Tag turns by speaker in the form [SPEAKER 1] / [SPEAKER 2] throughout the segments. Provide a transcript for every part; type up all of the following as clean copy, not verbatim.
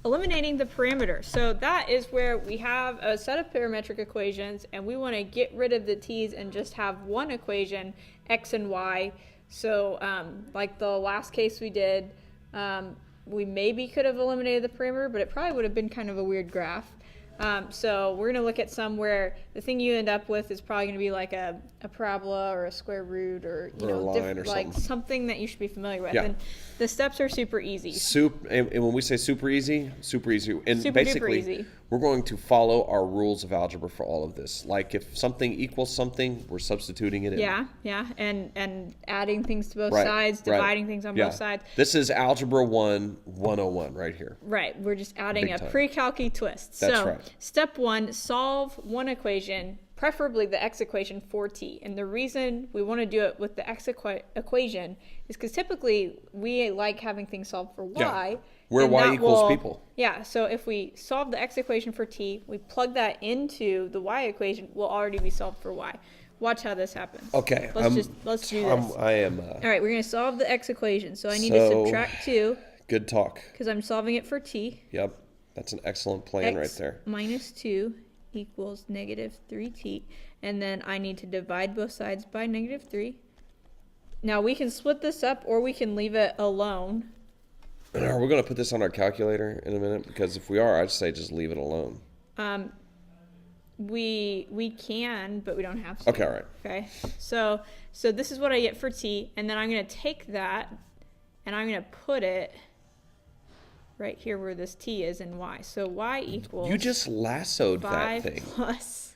[SPEAKER 1] eliminating the parameter. So that is where we have a set of parametric equations and we want to get rid of the t's and just have one equation, x and y. So like the last case we did, we maybe could have eliminated the parameter, but it probably would have been kind of a weird graph. So we're going to look at some where the thing you end up with is probably going to be like a parabola or a square root or
[SPEAKER 2] a line or
[SPEAKER 1] like something that you should be familiar with.
[SPEAKER 2] Yeah.
[SPEAKER 1] And the steps are super easy.
[SPEAKER 2] And when we say super easy, and
[SPEAKER 1] super
[SPEAKER 2] basically
[SPEAKER 1] easy.
[SPEAKER 2] We're going to follow our rules of algebra for all of this. Like if something equals something, we're substituting it in.
[SPEAKER 1] Yeah, and adding things to both sides, dividing things on both sides.
[SPEAKER 2] This is Algebra 1 101 right here.
[SPEAKER 1] Right, we're just adding a pre-calc twist.
[SPEAKER 2] That's right.
[SPEAKER 1] Step 1, solve one equation, preferably the x equation for t. And the reason we want to do it with the x equation is because typically we like having things solved for y.
[SPEAKER 2] Where y equals people.
[SPEAKER 1] Yeah, so if we solve the x equation for t, we plug that into the y equation, we'll already be solved for y. Watch how this happens.
[SPEAKER 2] Okay.
[SPEAKER 1] Let's do this.
[SPEAKER 2] I am.
[SPEAKER 1] All right, we're going to solve the x equation. So I need to subtract 2.
[SPEAKER 2] Good talk.
[SPEAKER 1] Because I'm solving it for t.
[SPEAKER 2] Yep. That's an excellent plan right there.
[SPEAKER 1] Minus 2 equals negative 3t. And then I need to divide both sides by negative 3. Now we can split this up or we can leave it alone.
[SPEAKER 2] Are we going to put this on our calculator in a minute? Because if we are, I'd say just leave it alone.
[SPEAKER 1] We can, but we don't have to.
[SPEAKER 2] Okay, all right.
[SPEAKER 1] Okay, so this is what I get for t, and then I'm going to take that, and I'm going to put it right here where this t is in y. So y equals...
[SPEAKER 2] You just lassoed that thing.
[SPEAKER 1] 5 plus...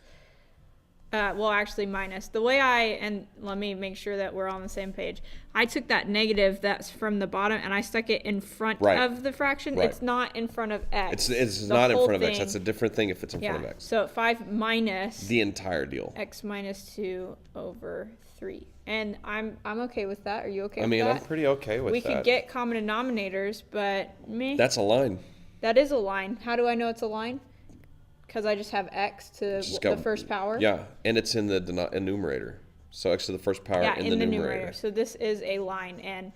[SPEAKER 1] well, actually minus. The way and let me make sure that we're on the same page. I took that negative that's from the bottom and I stuck it in front of the fraction. It's not in front of x.
[SPEAKER 2] It's not in front of x. That's a different thing if it's in front of x.
[SPEAKER 1] So 5 minus...
[SPEAKER 2] the entire deal.
[SPEAKER 1] X minus 2 over 3. And I'm okay with that. Are you okay with that?
[SPEAKER 2] I mean, I'm pretty okay with that.
[SPEAKER 1] We could get common denominators, but
[SPEAKER 2] That's a line.
[SPEAKER 1] That is a line. How do I know it's a line? Because I just have x to the first power.
[SPEAKER 2] Yeah, and it's in the numerator. So x to the first power in the numerator.
[SPEAKER 1] So this is a line, and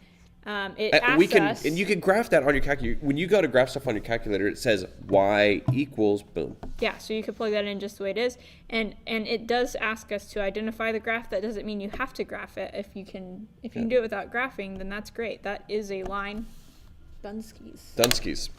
[SPEAKER 1] it asks us...
[SPEAKER 2] And you can graph that on your calculator. When you go to graph stuff on your calculator, it says y equals boom.
[SPEAKER 1] Yeah, so you can plug that in just the way it is. And it does ask us to identify the graph. That doesn't mean you have to graph it. If you can do it without graphing, then that's great. That is a line. Dunskies.